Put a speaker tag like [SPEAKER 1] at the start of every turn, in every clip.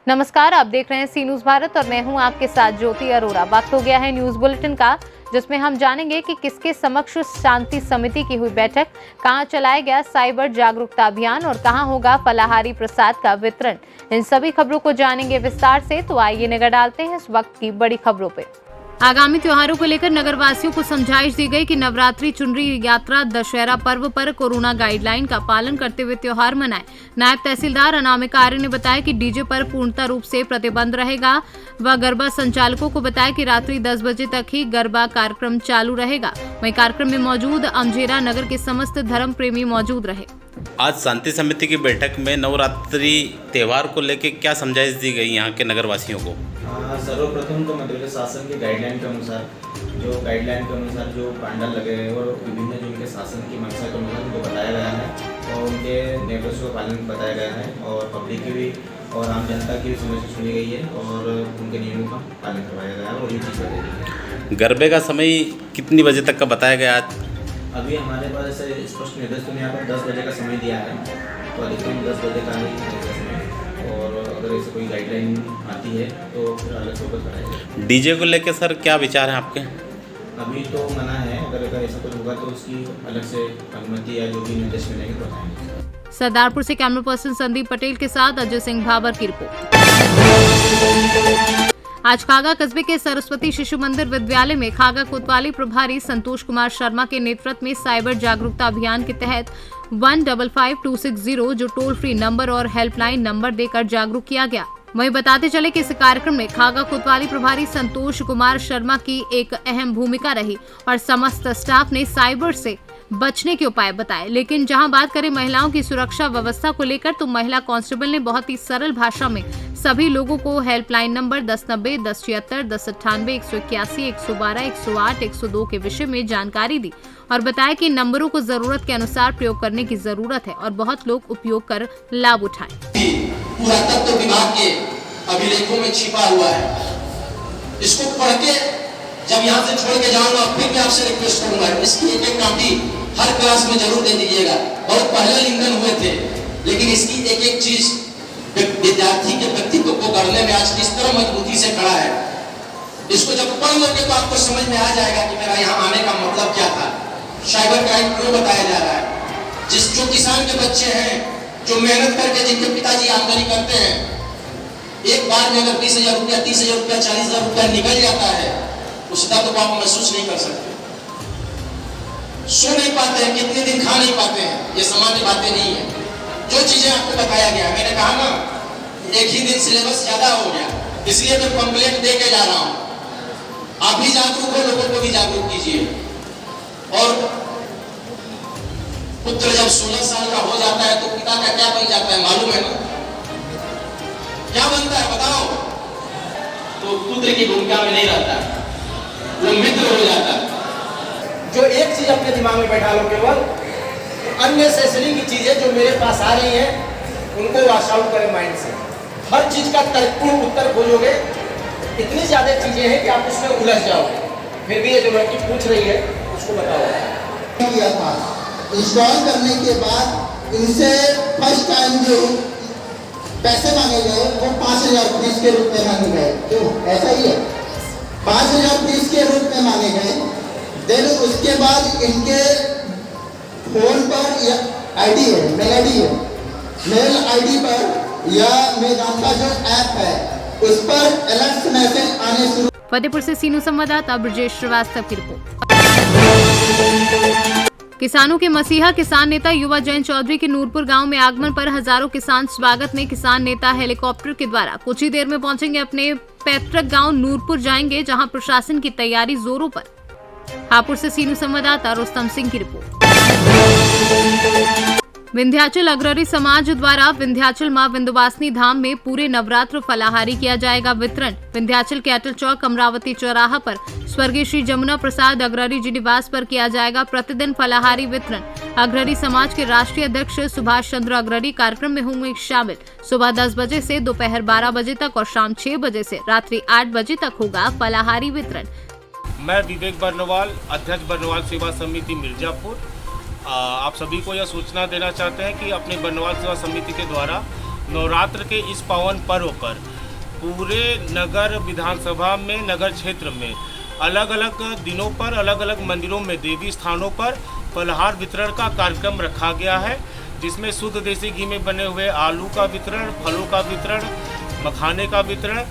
[SPEAKER 1] नमस्कार, आप देख रहे हैं सी न्यूज भारत और मैं हूं आपके साथ ज्योति अरोरा। वक्त हो गया है न्यूज बुलेटिन का, जिसमें हम जानेंगे कि किसके समक्ष शांति समिति की हुई बैठक, कहां चलाया गया साइबर जागरूकता अभियान और कहां होगा फलाहारी प्रसाद का वितरण। इन सभी खबरों को जानेंगे विस्तार से, तो आइए नजर डालते हैं इस वक्त की बड़ी खबरों पे। आगामी त्योहारों को लेकर नगरवासियों को समझाइश दी गई कि नवरात्रि, चुनरी यात्रा, दशहरा पर्व पर कोरोना गाइडलाइन का पालन करते हुए त्योहार मनाएं। नायब तहसीलदार अनामिका आर्य ने बताया कि डीजे पर पूर्णतः रूप से प्रतिबंध रहेगा व गरबा संचालकों को बताया कि रात्रि 10 बजे तक ही गरबा कार्यक्रम चालू रहेगा। वहीं कार्यक्रम में मौजूद अमझेरा नगर के समस्त धर्म प्रेमी मौजूद रहे।
[SPEAKER 2] आज शांति समिति की बैठक में नवरात्रि त्यौहार को लेकर क्या समझाइश दी गई यहाँ के नगरवासियों को?
[SPEAKER 3] सर्वप्रथम तो मध्य प्रदेश शासन के गाइडलाइन के अनुसार जो पंडाल लगे हैं और विभिन्न जो उनके शासन की मंशा के अनुसार उनको बताया गया है और उनके निर्देशों का पालन बताया गया है और पब्लिक की भी और आम जनता की भी समस्या सुनी गई है और उनके नियमों का पालन करवाया गया है और ये चीज़ बताई गई है।
[SPEAKER 2] गरबे का समय कितनी बजे तक का बताया गया?
[SPEAKER 3] अभी हमारे पास ऐसे स्पष्ट निर्देश तो यहाँ पर 10 बजे का समय दिया है, तो अधिकतम 10 बजे का ही समय, और अगर ऐसे कोई गाइडलाइन आती है तो फिर अलग से ऊपर कराया जाए।
[SPEAKER 2] डीजे को लेकर सर क्या विचार हैं आपके?
[SPEAKER 3] अभी तो मना है, अगर ऐसा कुछ होगा तो उसकी अलग से अनुमति या जो भी निर्देश मिलेंगे तो बताएंगे।
[SPEAKER 1] सरदारपुर से कैमरा पर्सन संदीप पटेल के साथ अजय सिंह भाबर की रिपोर्ट। आज खागा कस्बे के सरस्वती शिशु मंदिर विद्यालय में खागा कोतवाली प्रभारी संतोष कुमार शर्मा के नेतृत्व में साइबर जागरूकता अभियान के तहत 155260 जो टोल फ्री नंबर और हेल्पलाइन नंबर देकर जागरूक किया गया। वहीं बताते चले कि इस कार्यक्रम में खागा कोतवाली प्रभारी संतोष कुमार शर्मा की एक अहम भूमिका रही और समस्त स्टाफ ने साइबर से बचने के उपाय बताए। लेकिन जहां बात करें महिलाओं की सुरक्षा व्यवस्था को लेकर, तो महिला कांस्टेबल ने बहुत ही सरल भाषा में सभी लोगों को हेल्पलाइन नंबर 1090, 1076, 1098, 181, 112, 108, 102 के विषय में जानकारी दी और बताया कि नंबरों को जरूरत के अनुसार प्रयोग करने की जरूरत है और बहुत लोग उपयोग कर लाभ उठाएं।
[SPEAKER 4] पुरातत्व विभाग के अभिलेखों में छिपा हुआ है, इसको पढ़ के जब यहाँ से छोड़ के जाऊंगा फिर मैं आपसे रिक्वेस्ट करूंगा इसकी एक कॉपी हर क्लास में जरूर दे दीजिएगा। बहुत पहले लिंकन हुए थे, लेकिन इसकी एक चीज विद्यार्थी के व्यक्तित्व को गढ़ने में आज किस तरह मजबूती से खड़ा है। इसको जब पढ़ लोगे तो आपको समझ में आ जाएगा कि मेरा यहाँ आने का मतलब क्या था, साइबर क्राइम क्यों बताया जा रहा है। जो किसान के बच्चे हैं, जो मेहनत करके जिनके पिताजी आमदनी करते हैं, एक बार में अगर 20,000 रुपया, 30,000 रुपया, 40,000 रुपया निकल जाता है, उसका तो आप महसूस नहीं कर सकते, सो नहीं पाते हैं, कितने दिन खा नहीं पाते हैं। ये सामान्य बातें नहीं है। जो चीजें आपको बताया गया, मैंने कहा ना, एक ही दिन सिलेबस ज्यादा हो गया, इसलिए मैं कंप्लेंट दे के जा रहा हूं। आप भी जागरूक हो, लोगों को भी जागरूक कीजिए। और पुत्र जब 16 साल का हो जाता है तो पिता का क्या बन जाता है मालूम है ना? क्या बनता है बताओ? तो पुत्र की भूमिका में नहीं रहता, वो मित्र हो जाता है। जो एक चीज अपने दिमाग में बैठा लो, केवल अन्य सेसरी की चीजें जो मेरे पास आ रही हैं उनको वॉश आउट करें माइंड से। हर चीज का तर्कपूर्ण उत्तर खोजोगे, इतनी ज्यादा चीजें हैं कि आप उसमें उलझ जाओगे। फिर भी ये जो लड़की पूछ रही है उसको बताओ।
[SPEAKER 5] किया था इंस्टॉल करने के बाद इनसे फर्स्ट टाइम जो पैसे मांगे गए वो 5,000 फीस के रूप में मांगे गए। क्यों ऐसा ही है? 5,000 फीस के रूप में मांगे गए। देन उसके बाद इनके फोन पर या आईडी है, मेल आईडी है, मेल आईडी पर या मेदांता जो ऐप है उस पर अलर्ट मैसेज आने शुरू।
[SPEAKER 1] फतेहपुर से सीनू संवाददाता ब्रजेश श्रीवास्तव की रिपोर्ट। किसानों के मसीहा किसान नेता युवा जयंत चौधरी के नूरपुर गांव में आगमन पर हजारों किसान स्वागत में किसान नेता हेलीकॉप्टर के द्वारा कुछ ही देर में पहुंचेंगे, अपने पैतृक गांव नूरपुर जाएंगे, जहां प्रशासन की तैयारी जोरों पर। हापुड़ से सीनू संवाददाता रुस्तम सिंह की रिपोर्ट। विंध्याचल अग्रणी समाज द्वारा विंध्याचल मां विंध्यवासिनी धाम में पूरे नवरात्र फलाहारी किया जाएगा वितरण। विंध्याचल के अटल चौक अमरावती चौराहा पर स्वर्गीय श्री जमुना प्रसाद अग्रणी जी निवास पर किया जाएगा प्रतिदिन फलाहारी वितरण। अग्रणी समाज के राष्ट्रीय अध्यक्ष सुभाष चंद्र अग्रणी कार्यक्रम में होंगे शामिल। सुबह 10 बजे से दोपहर 12 बजे तक और शाम 6 बजे से रात्रि 8 बजे तक होगा फलाहारी वितरण।
[SPEAKER 6] मैं विवेक बर्नवाल, अध्यक्ष बर्नवाल सेवा समिति मिर्जापुर। आप सभी को यह सूचना देना चाहते हैं कि अपने बर्नवाल सेवा समिति के द्वारा नवरात्र के इस पावन पर्व पर पूरे नगर विधानसभा में, नगर क्षेत्र में अलग अलग दिनों पर अलग अलग मंदिरों में, देवी स्थानों पर फलाहार वितरण का कार्यक्रम रखा गया है, जिसमें शुद्ध देसी घी में बने हुए आलू का वितरण, फलों का वितरण, मखाने का वितरण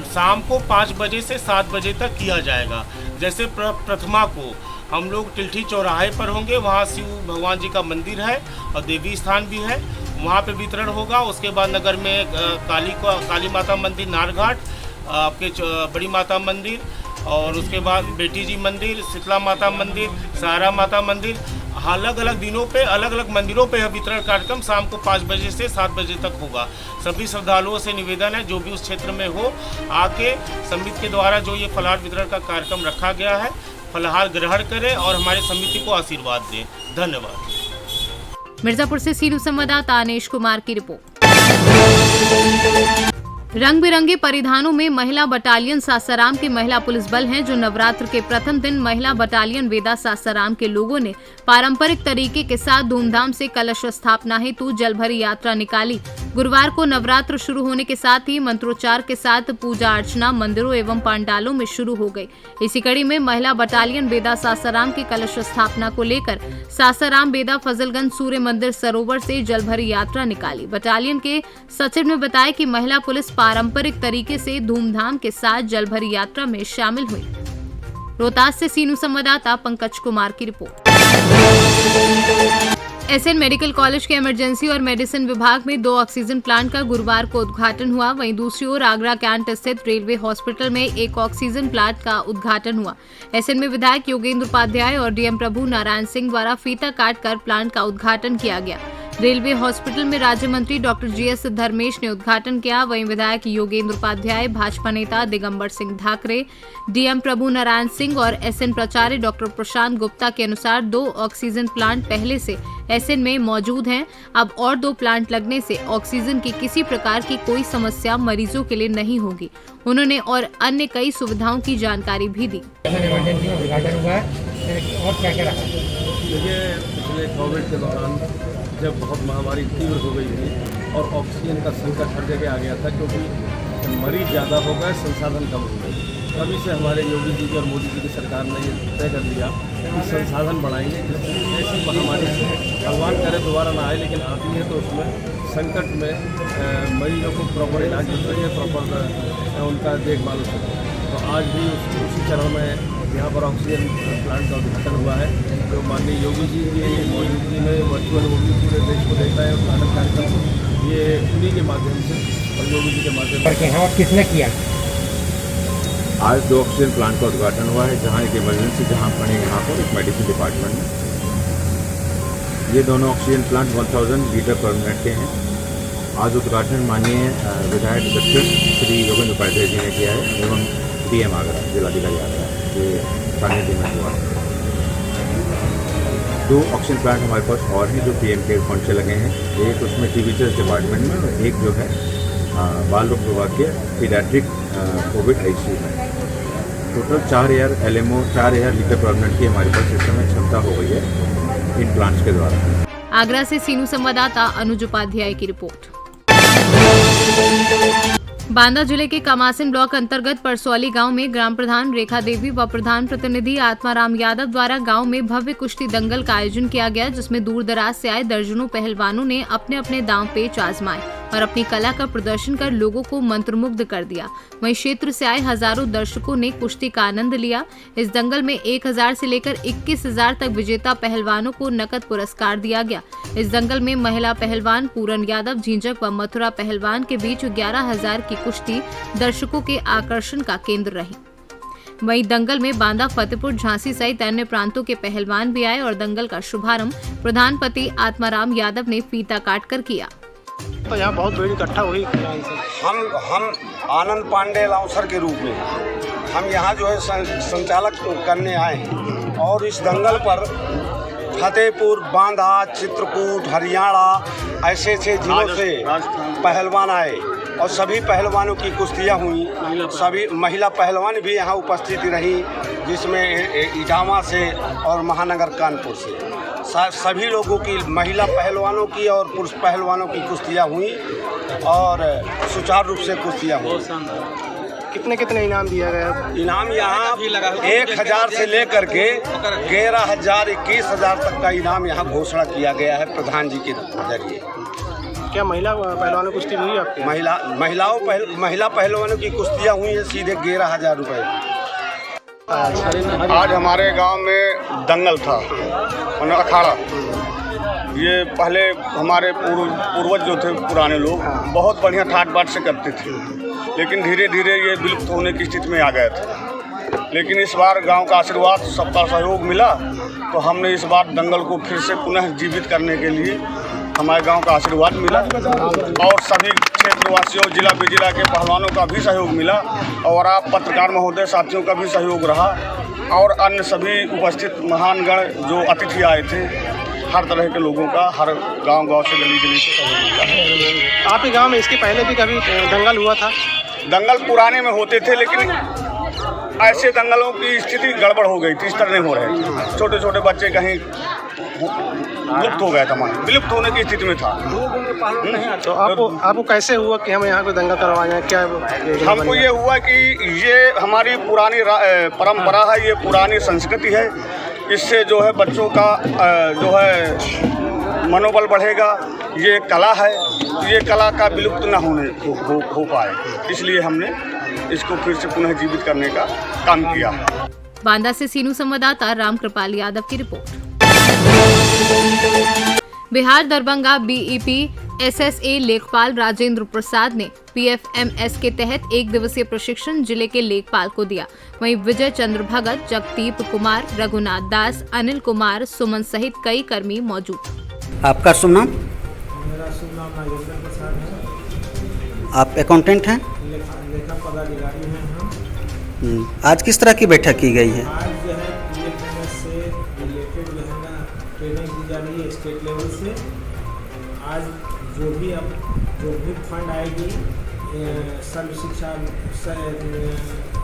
[SPEAKER 6] शाम को 5 बजे से 7 बजे तक किया जाएगा। जैसे प्रथमा को हम लोग टिल्ठी चौराहे पर होंगे, वहाँ शिव भगवान जी का मंदिर है और देवी स्थान भी है, वहाँ पे वितरण होगा। उसके बाद नगर में काली माता मंदिर, नारघाट, आपके बड़ी माता मंदिर, और उसके बाद बेटी जी मंदिर, शीतला माता मंदिर, सहारा माता मंदिर, अलग अलग दिनों पे अलग अलग मंदिरों पे यह वितरण कार्यक्रम शाम को 5 बजे से 7 बजे तक होगा। सभी श्रद्धालुओं से निवेदन है, जो भी उस क्षेत्र में हो, आके समिति के द्वारा जो ये फलाहार वितरण का कार्यक्रम रखा गया है, फलाहार ग्रहण करें और हमारे समिति को आशीर्वाद दें। धन्यवाद।
[SPEAKER 1] मिर्जापुर से सीनू संवाददाता अनेश कुमार की रिपोर्ट। रंग बिरंगे परिधानों में महिला बटालियन सासाराम के महिला पुलिस बल हैं, जो नवरात्र के प्रथम दिन महिला बटालियन वेदा सासाराम के लोगों ने पारंपरिक तरीके के साथ धूमधाम से कलश स्थापना हेतु जलभरी यात्रा निकाली। गुरुवार को नवरात्र शुरू होने के साथ ही मंत्रोच्चार के साथ पूजा अर्चना मंदिरों एवं पंडालों में शुरू हो गई। इसी कड़ी में महिला बटालियन बेदा सासाराम की कलश स्थापना को लेकर सासाराम बेदा फजलगंज सूर्य मंदिर सरोवर से जलभरी यात्रा निकाली। बटालियन के सचिव ने बताया कि महिला पुलिस पारंपरिक तरीके से धूमधाम के साथ जलभरी यात्रा में शामिल हुई। रोहतास से सीनू संवाददाता पंकज कुमार की रिपोर्ट। एसएन मेडिकल कॉलेज के इमरजेंसी और मेडिसिन विभाग में 2 ऑक्सीजन प्लांट का गुरुवार को उद्घाटन हुआ। वहीं दूसरी ओर आगरा कैंट स्थित रेलवे हॉस्पिटल में एक ऑक्सीजन प्लांट का उद्घाटन हुआ। एसएन में विधायक योगेंद्र उपाध्याय और डीएम प्रभु नारायण सिंह द्वारा फीता काटकर प्लांट का उद्घाटन किया गया। रेलवे हॉस्पिटल में राज्य मंत्री डॉक्टर जीएस धर्मेश ने उद्घाटन किया। वहीं विधायक योगेंद्र उपाध्याय, भाजपा नेता दिगंबर सिंह धाकरे, डीएम प्रभु नारायण सिंह और एसएन प्राचार्य डॉक्टर प्रशांत गुप्ता के अनुसार 2 ऑक्सीजन प्लांट पहले से एसएन में मौजूद हैं। अब और 2 प्लांट लगने से ऑक्सीजन की किसी प्रकार की कोई समस्या मरीजों के लिए नहीं होगी। उन्होंने और अन्य कई सुविधाओं की जानकारी भी दी।
[SPEAKER 7] इमरजेंसी में उद्घाटन हुआ है और क्या क्या रहा?
[SPEAKER 8] देखिए, पिछले कोविड के दौरान जब बहुत महामारी तीव्र हो गई थी और ऑक्सीजन का संकट हर जगह आ गया था, क्योंकि मरीज ज़्यादा हो गए, संसाधन कम हो गए। तभी से हमारे योगी जी की और मोदी जी की सरकार ने ये तय कर लिया कि संसाधन बढ़ाएंगे, जिससे ऐसी महामारी भगवान करे दोबारा ना आए, लेकिन आती है तो उसमें संकट में मरीजों को प्रॉपर इलाज मिल रही है, प्रॉपर उनका देखभाल हो। तो आज भी उसी चरण में यहाँ पर ऑक्सीजन प्लांट का उद्घाटन हुआ है, जो माननीय योगी जी की मौजूदगी में वर्चुअल वो भी पूरे देश को देता है उद्घाटन कार्यक्रम, ये उन्हीं के माध्यम से और योगी जी के माध्यम से।
[SPEAKER 7] हाँ, किसने किया?
[SPEAKER 9] आज 2 ऑक्सीजन प्लांट का उद्घाटन हुआ है, जहाँ एक इमरजेंसी जहाँ बने यहाँ पर एक मेडिसिन डिपार्टमेंट में। ये दोनों ऑक्सीजन प्लांट 1000 लीटर पर मिनट के हैं। आज उद्घाटन माननीय विधायक दक्षिण श्री योगेंद्र उपाध्याय जी ने किया है एवं डीएम आगरा, जिलाधिकारी आगरा, ये सानिध्य में हुआ। 2 ऑक्सीजन प्लांट हमारे पास और हैं जो पीएम केयर फंड से लगे हैं। एक उसमें टीबीएच डिपार्टमेंट में और एक जो है बाल रोग विभाग के पीडियाट्रिक कोविड आईसीयू में। टोटल 4000 LMO 4000 लीटर पर मिनट की हमारे पास इस समय क्षमता हो गई है इन प्लांट्स के द्वारा।
[SPEAKER 1] आगरा से सीनू संवाददाता अनुज उपाध्याय की रिपोर्ट। बांदा जिले के कामासिन ब्लॉक अंतर्गत परसौली गांव में ग्राम प्रधान रेखा देवी व प्रधान प्रतिनिधि आत्माराम यादव द्वारा गांव में भव्य कुश्ती दंगल का आयोजन किया गया, जिसमें दूर दराज से आए दर्जनों पहलवानों ने अपने अपने दांव पेच आजमाए और अपनी कला का प्रदर्शन कर लोगों को मंत्रमुग्ध कर दिया। वहीं क्षेत्र से आए हजारों दर्शकों ने कुश्ती का आनंद लिया। इस दंगल में 1000 से लेकर 21000 तक विजेता पहलवानों को नकद पुरस्कार दिया गया। इस दंगल में महिला पहलवान पूरन यादव झिंझक व मथुरा पहलवान के बीच 11000 की कुश्ती दर्शकों के आकर्षण का केंद्र रही। वहीं दंगल में बांदा, फतेहपुर, झांसी सहित अन्य प्रांतों के पहलवान भी आए और दंगल का शुभारंभ प्रधानपति आत्माराम यादव ने फीता काटकर किया।
[SPEAKER 8] तो यहाँ बहुत भीड़ इकट्ठा हुई।
[SPEAKER 10] हम आनंद पांडे लाउसर के रूप में हम यहाँ जो है संचालक करने आए हैं और इस दंगल पर फतेहपुर, बांदा, चित्रकूट, हरियाणा ऐसे जिलों से पहलवान आए और सभी पहलवानों की कुश्तियाँ हुई। सभी महिला पहलवान भी यहाँ उपस्थित रही, जिसमें इटावा से और महानगर कानपुर से सभी लोगों की, महिला पहलवानों की और पुरुष पहलवानों की कुश्तियाँ हुई और सुचारू रूप से कुश्तियाँ हुई।
[SPEAKER 11] कितने कितने इनाम दिया गया?
[SPEAKER 10] इनाम यहाँ 1000 से लेकर के 11,000 21,000 तक का इनाम यहाँ घोषणा किया गया है प्रधान जी के जरिए।
[SPEAKER 11] क्या महिला पहलवानों की कुश्ती हुई आपके?
[SPEAKER 10] महिला पहलवानों की कुश्तियाँ हुई है सीधे 11,000 रुपये।
[SPEAKER 12] आज हमारे गांव में दंगल था, अखाड़ा। ये पहले हमारे पूर्वज जो थे, पुराने लोग बहुत बढ़िया ठाट बाट से करते थे, लेकिन धीरे धीरे ये विलुप्त होने की स्थिति में आ गए थे। लेकिन इस बार गांव का आशीर्वाद, सबका सहयोग मिला, तो हमने इस बार दंगल को फिर से पुनः जीवित करने के लिए हमारे गांव का आशीर्वाद मिला और सभी क्षेत्रवासियों, जिला विजिला के पहलवानों का भी सहयोग मिला और आप पत्रकार महोदय साथियों का भी सहयोग रहा और अन्य सभी उपस्थित महानगण जो अतिथि आए थे, हर तरह के लोगों का हर गांव से गली से सहयोग मिला।
[SPEAKER 11] आपके गांव में इसके पहले भी कभी दंगल हुआ था?
[SPEAKER 12] दंगल पुराने में होते थे, लेकिन ऐसे दंगलों की स्थिति गड़बड़ हो गई थी, इस तरह नहीं हो रहे। छोटे छोटे बच्चे कहीं लुप्त हो गया था, विलुप्त होने की स्थिति में था।
[SPEAKER 11] तो आपको कैसे हुआ कि हम यहाँ को दंगल करवाएं? क्या
[SPEAKER 12] हमको ये हुआ कि ये हमारी पुरानी परंपरा है, ये पुरानी संस्कृति है। इससे जो है बच्चों का जो है मनोबल बढ़ेगा। ये कला है, ये कला का विलुप्त न हो पाए, इसलिए हमने इसको फिर से पुनः जीवित करने का काम किया।
[SPEAKER 1] बांदा से सीनू संवाददाता रामकृपाल यादव की report. Bihar Darbhanga BEP SSA लेखपाल राजेंद्र प्रसाद ने पीएफएमएस के तहत 1 दिवसीय प्रशिक्षण जिले के लेखपाल को दिया। वहीं विजय चंद्र भगत, जगदीप कुमार, रघुनाथ दास, अनिल कुमार, सुमन सहित कई कर्मी मौजूद।
[SPEAKER 13] आपका शुभ नाम?
[SPEAKER 7] मेरा शुभ नाम राजेंद्र प्रसाद है।
[SPEAKER 13] आप अकाउंटेंट हैं?
[SPEAKER 7] लेखा पदाधिकारी हैं हम।
[SPEAKER 13] आज किस तरह की बैठक की गई है?
[SPEAKER 7] आज जो है पीएफएमएस से रिलेटेड जो है ना ट्रेनिंग दी जा रही है स्टेट लेवल से। आज जो भी फंड आएगी सर्व शिक्षा,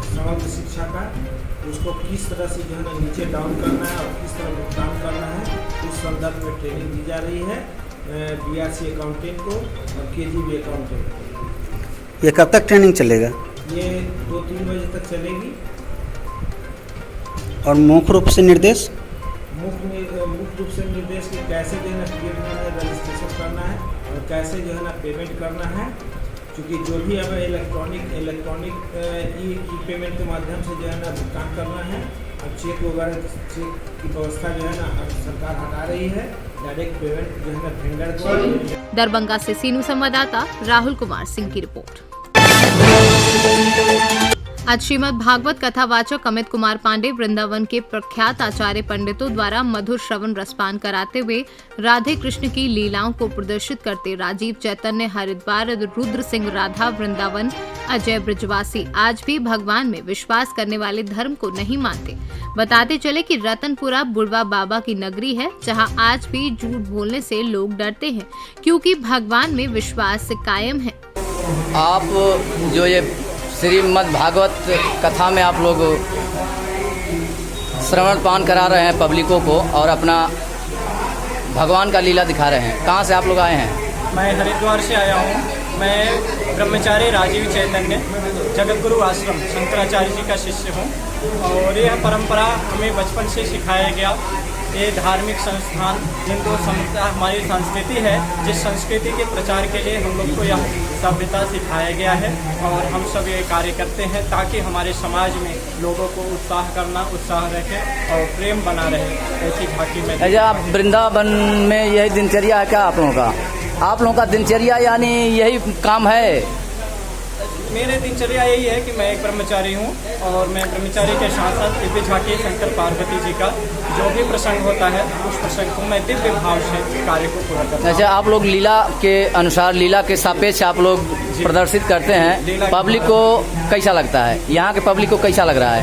[SPEAKER 7] समग्र शिक्षा का, उसको किस तरह से जो है ना नीचे डाउन करना है और किस तरह भुगतान करना है, उस संदर्भ में ट्रेनिंग दी जा रही है बीआरसी अकाउंटेंट को और केजीबी अकाउंटेंट को।
[SPEAKER 13] ये कब तक ट्रेनिंग चलेगा?
[SPEAKER 7] ये 2-3 बजे तक चलेगी।
[SPEAKER 13] और मुख्य रूप से निर्देश?
[SPEAKER 7] मुख्य रूप से निर्देश कि कैसे जो है ना पीएफ में रजिस्ट्रेशन करना है और कैसे जो है ना पेमेंट करना है, क्योंकि जो भी अब इलेक्ट्रॉनिक ई पेमेंट के माध्यम से जो है ना भुगतान करना है। अब चेक की व्यवस्था जो है ना अब सरकार हटा रही है, डायरेक्ट पेमेंट जो है ना वेंडर को।
[SPEAKER 1] दरभंगा से सीनू संवाददाता राहुल कुमार सिंह की रिपोर्ट। आज श्रीमद् भागवत कथावाचक अमित कुमार पांडे वृंदावन के प्रख्यात आचार्य पंडितों द्वारा मधुर श्रवण रसपान कराते हुए राधे कृष्ण की लीलाओं को प्रदर्शित करते राजीव चैतन्य हरिद्वार, रुद्र सिंह राधा वृंदावन, अजय ब्रजवासी आज भी भगवान में विश्वास करने वाले धर्म को नहीं मानते। बताते चले कि रतनपुरा बुढ़वा बाबा की नगरी है, जहां आज भी झूठ बोलने से लोग डरते हैं, क्योंकि भगवान में विश्वास कायम है।
[SPEAKER 14] आप जो ये श्रीमद् भागवत कथा में आप लोग श्रवण पान करा रहे हैं पब्लिकों को और अपना भगवान का लीला दिखा रहे हैं, कहाँ से आप लोग आए हैं?
[SPEAKER 15] मैं हरिद्वार से आया हूँ। मैं ब्रह्मचारी राजीव चैतन्य जगतगुरु आश्रम शंकराचार्य जी का शिष्य हूँ और यह परंपरा हमें बचपन से सिखाया गया। ये धार्मिक संस्थान हिंदू हमारी संस्कृति है, जिस संस्कृति के प्रचार के लिए हम लोग को यह सभ्यता सिखाया गया है और हम सब ये कार्य करते हैं ताकि हमारे समाज में लोगों को उत्साह रखे और प्रेम बना रहे, ऐसी घाटी में।
[SPEAKER 14] अच्छा, आप वृंदावन में यही दिनचर्या है क्या आप लोगों का? आप लोगों का दिनचर्या यानी यही काम है?
[SPEAKER 15] मेरे दिनचर्या यही है कि मैं एक ब्रह्मचारी हूँ और मैं ब्रह्मचारी के साथ साथ दिव्य झांकी शंकर पार्वती जी का जो भी प्रसंग होता है उस प्रसंग को मैं दिव्य भाव से कार्य को पूरा करता हूँ।
[SPEAKER 14] अच्छा, आप लोग लीला के अनुसार, लीला के सापेक्ष आप लोग प्रदर्शित करते हैं, पब्लिक को कैसा लगता है? यहाँ के पब्लिक को कैसा लग रहा है?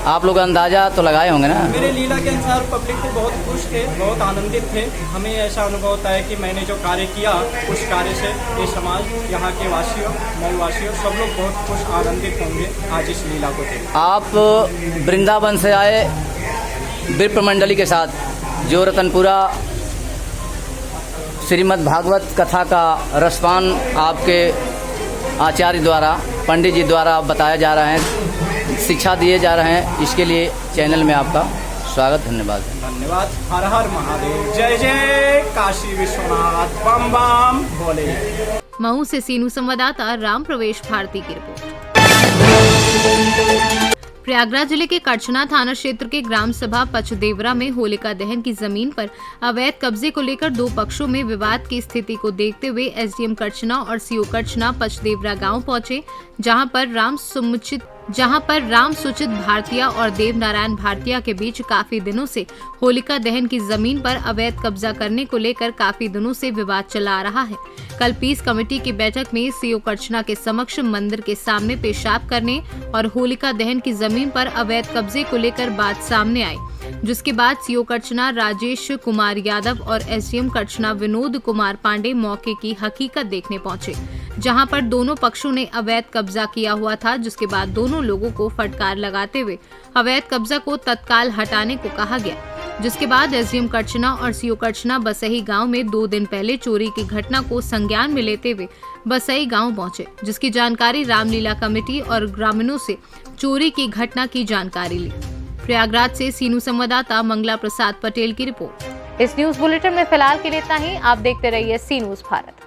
[SPEAKER 14] आप लोग अंदाजा तो लगाए होंगे ना।
[SPEAKER 15] मेरे लीला के अनुसार पब्लिक तो बहुत खुश थे, बहुत आनंदित थे। हमें ऐसा अनुभव होता है कि मैंने जो कार्य किया उस कार्य से ये समाज, यहाँ के वासियों, मऊवासियों सब लोग बहुत खुश आनंदित होंगे आज इस लीला को देख।
[SPEAKER 14] आप वृंदावन से आए विप्र मंडली के साथ, जो रतनपुरा श्रीमद् भागवत कथा का रसपान आपके आचार्य द्वारा, पंडित जी द्वारा बताया जा रहा है, शिक्षा दिए जा रहे हैं, इसके लिए चैनल में आपका स्वागत, धन्यवाद।
[SPEAKER 15] धन्यवाद। हर हर महादेव, जय जय काशी विश्वनाथ, बम बम भोले।
[SPEAKER 1] मऊ से सीनू संवाददाता राम प्रवेश भारती की रिपोर्ट। प्रयागराज जिले के करछना थाना क्षेत्र के ग्राम सभा पचदेवरा में होलिका दहन की जमीन पर अवैध कब्जे को लेकर दो पक्षों में विवाद की स्थिति को देखते हुए एसडीएम करछना और सीओ करछना पचदेवरा गांव पहुंचे, जहां पर राम सुचित भारतीय और देव नारायण भारतीय के बीच काफी दिनों से होलिका दहन की जमीन पर अवैध कब्जा करने को लेकर काफी दिनों से विवाद चला आ रहा है। कल पीस कमेटी की बैठक में सीओ करछना के समक्ष मंदिर के सामने पेशाब करने और होलिका दहन की जमीन पर अवैध कब्जे को लेकर बात सामने आई, जिसके बाद सीओ करछना राजेश कुमार यादव और एसडीएम करछना विनोद कुमार पांडे मौके की हकीकत देखने पहुंचे, जहां पर दोनों पक्षों ने अवैध कब्जा किया हुआ था, जिसके बाद दोनों लोगों को फटकार लगाते हुए अवैध कब्जा को तत्काल हटाने को कहा गया। जिसके बाद एसडीएम करछना और सीओ करछना बसही गांव में 2 दिन पहले चोरी की घटना को संज्ञान में लेते हुए बसही गांव पहुंचे, जिसकी जानकारी रामलीला कमेटी और ग्रामीणों से चोरी की घटना की जानकारी ली। प्रयागराज से सीनू संवाददाता मंगला प्रसाद पटेल की रिपोर्ट। इस न्यूज बुलेटिन में फिलहाल के लिए इतना ही। आप देखते रहिए सी न्यूज भारत।